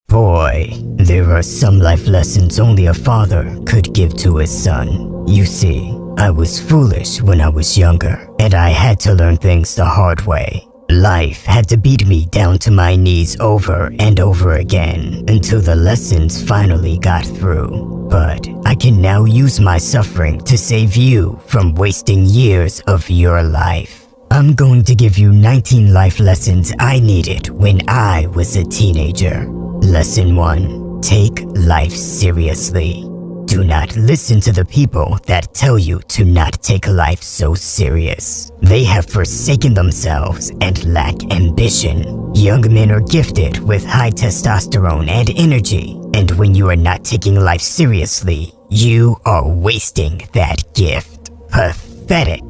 Boy, there are some life lessons only a father could give to his son. You see, I was foolish when I was younger, and I had to learn things the hard way. Life had to beat me down to my knees over and over again until the lessons finally got through. But I can now use my suffering to save you from wasting years of your life. I'm going to give you 19 life lessons I needed when I was a teenager. Lesson 1. Take life seriously. Do not listen to the people that tell you to not take life so serious. They have forsaken themselves and lack ambition. Young men are gifted with high testosterone and energy, and when you are not taking life seriously, you are wasting that gift. Pathetic.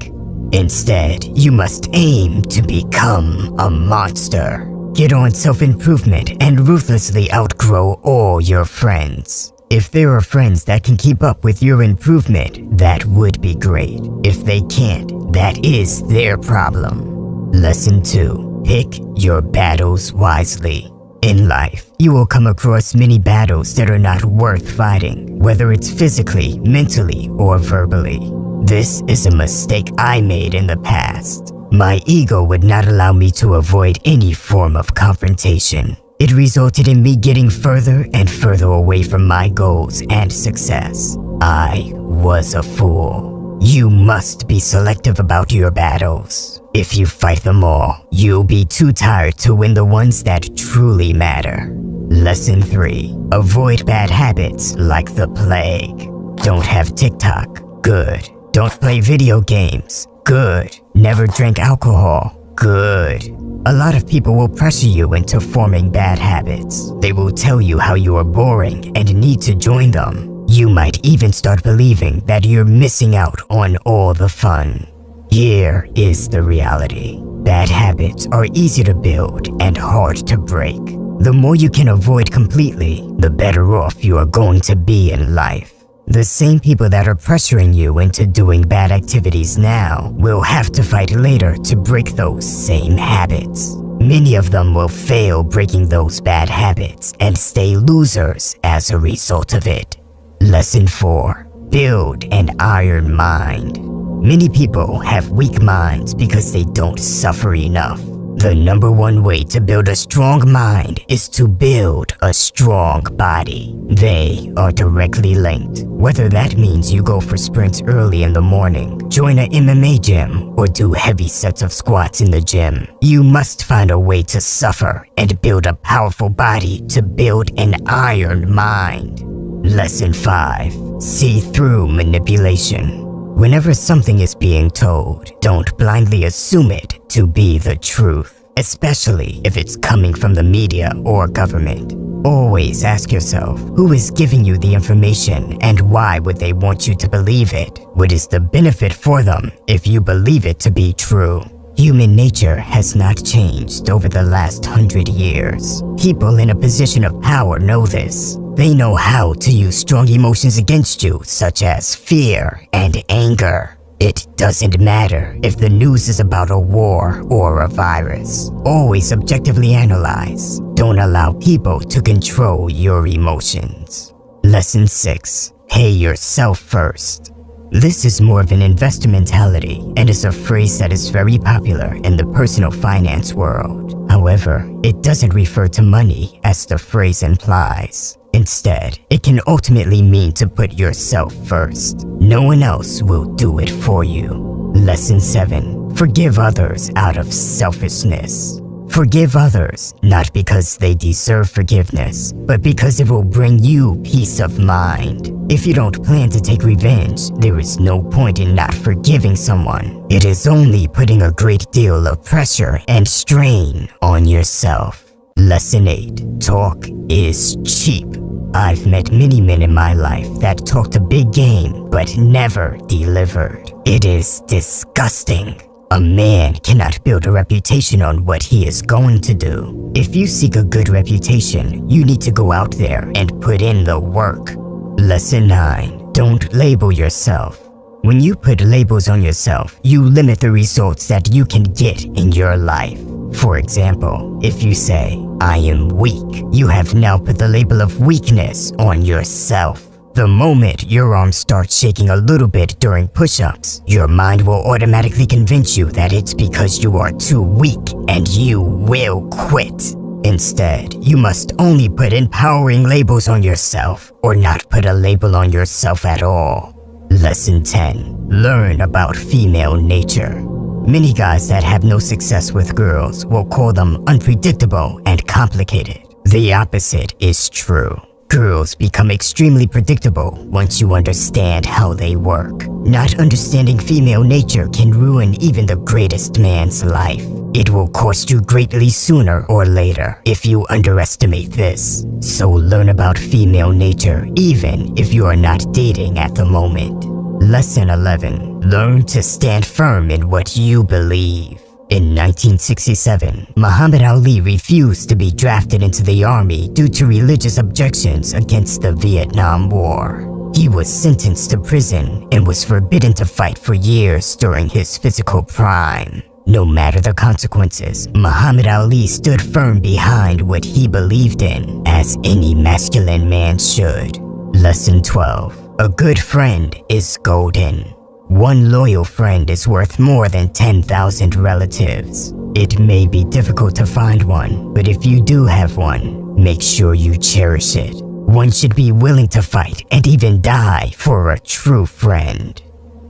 Instead, you must aim to become a monster. Get on self-improvement and ruthlessly outgrow all your friends. If there are friends that can keep up with your improvement, that would be great. If they can't, that is their problem. Lesson 2. Pick your battles wisely. In life, you will come across many battles that are not worth fighting, whether it's physically, mentally, or verbally. This is a mistake I made in the past. My ego would not allow me to avoid any form of confrontation. It resulted in me getting further and further away from my goals and success. I was a fool. You must be selective about your battles. If you fight them all, you'll be too tired to win the ones that truly matter. Lesson 3. Avoid bad habits like the plague. Don't have TikTok. Good. Don't play video games. Good. Never drink alcohol. Good. A lot of people will pressure you into forming bad habits. They will tell you how you are boring and need to join them. You might even start believing that you're missing out on all the fun. Here is the reality. Bad habits are easy to build and hard to break. The more you can avoid completely, the better off you are going to be in life. The same people that are pressuring you into doing bad activities now will have to fight later to break those same habits. Many of them will fail breaking those bad habits and stay losers as a result of it. Lesson 4. Build an iron mind. Many people have weak minds because they don't suffer enough. The number one way to build a strong mind is to build a strong body. They are directly linked. Whether that means you go for sprints early in the morning, join an MMA gym, or do heavy sets of squats in the gym, you must find a way to suffer and build a powerful body to build an iron mind. Lesson 5. See through manipulation. Whenever something is being told, don't blindly assume it to be the truth, especially if it's coming from the media or government. Always ask yourself, who is giving you the information and why would they want you to believe it? What is the benefit for them if you believe it to be true? Human nature has not changed over the last 100 years. People in a position of power know this. They know how to use strong emotions against you, such as fear and anger. It doesn't matter if the news is about a war or a virus. Always objectively analyze. Don't allow people to control your emotions. Lesson 6. Pay yourself first. This is more of an investor mentality and is a phrase that is very popular in the personal finance world. However, it doesn't refer to money as the phrase implies. Instead, it can ultimately mean to put yourself first. No one else will do it for you. Lesson 7. Forgive others out of selfishness. Forgive others, not because they deserve forgiveness, but because it will bring you peace of mind. If you don't plan to take revenge, there is no point in not forgiving someone. It is only putting a great deal of pressure and strain on yourself. Lesson 8. Talk is cheap. I've met many men in my life that talked a big game but never delivered. It is disgusting. A man cannot build a reputation on what he is going to do. If you seek a good reputation, you need to go out there and put in the work. Lesson 9. Don't label yourself. When you put labels on yourself, you limit the results that you can get in your life. For example, if you say, I am weak. You have now put the label of weakness on yourself. The moment your arms start shaking a little bit during push-ups, your mind will automatically convince you that it's because you are too weak and you will quit. Instead, you must only put empowering labels on yourself or not put a label on yourself at all. Lesson 10. Learn about female nature. Many guys that have no success with girls will call them unpredictable and complicated. The opposite is true. Girls become extremely predictable once you understand how they work. Not understanding female nature can ruin even the greatest man's life. It will cost you greatly sooner or later if you underestimate this. So learn about female nature even if you are not dating at the moment. Lesson 11. Learn to stand firm in what you believe. In 1967, Muhammad Ali refused to be drafted into the army due to religious objections against the Vietnam War. He was sentenced to prison and was forbidden to fight for years during his physical prime. No matter the consequences, Muhammad Ali stood firm behind what he believed in, as any masculine man should. Lesson 12. A good friend is golden. One loyal friend is worth more than 10,000 relatives. It may be difficult to find one, but if you do have one, make sure you cherish it. One should be willing to fight and even die for a true friend.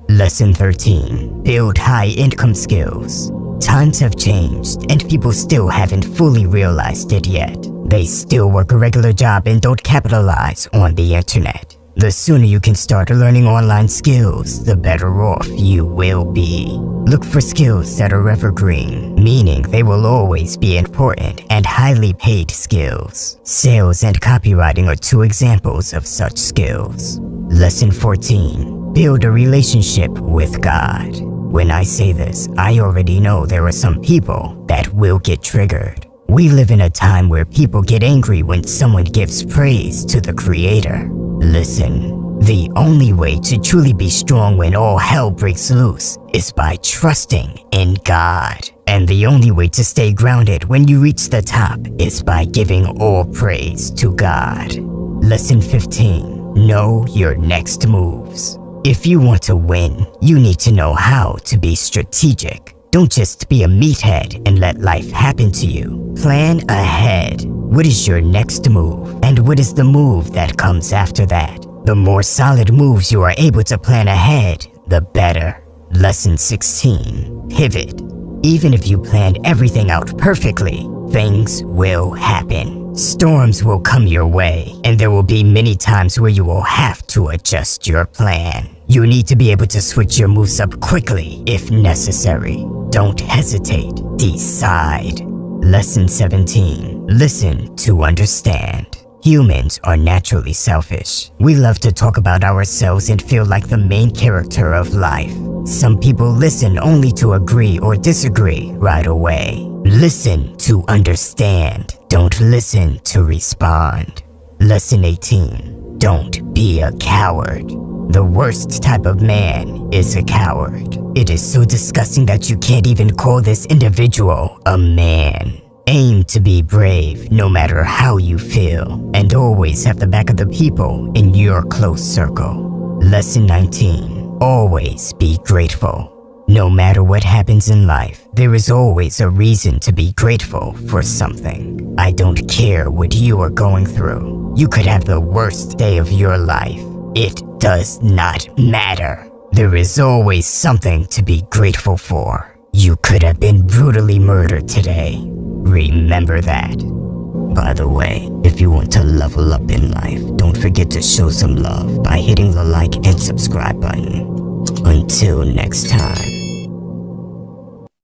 Lesson 13. Build high-income skills. Times have changed, and people still haven't fully realized it yet. They still work a regular job and don't capitalize on the internet. The sooner you can start learning online skills, the better off you will be. Look for skills that are evergreen, meaning they will always be important and highly paid skills. Sales and copywriting are two examples of such skills. Lesson 14. Build a relationship with God. When I say this, I already know there are some people that will get triggered. We live in a time where people get angry when someone gives praise to the Creator. Listen, the only way to truly be strong when all hell breaks loose is by trusting in God. And the only way to stay grounded when you reach the top is by giving all praise to God. Lesson 15. Know your next moves. If you want to win, you need to know how to be strategic. Don't just be a meathead and let life happen to you. Plan ahead. What is your next move? And what is the move that comes after that? The more solid moves you are able to plan ahead, the better. Lesson 16. Pivot. Even if you planned everything out perfectly, things will happen. Storms will come your way, and there will be many times where you will have to adjust your plan. You need to be able to switch your moves up quickly if necessary. Don't hesitate. Decide. Lesson 17. Listen to understand. Humans are naturally selfish. We love to talk about ourselves and feel like the main character of life. Some people listen only to agree or disagree right away. Listen to understand. Don't listen to respond. Lesson 18. Don't be a coward. The worst type of man is a coward. It is so disgusting that you can't even call this individual a man. Aim to be brave no matter how you feel, and always have the back of the people in your close circle. Lesson 19. Always be grateful. No matter what happens in life, there is always a reason to be grateful for something. I don't care what you are going through. You could have the worst day of your life. It does not matter. There is always something to be grateful for. You could have been brutally murdered today. Remember that. By the way, if you want to level up in life, don't forget to show some love by hitting the like and subscribe button. Until next time.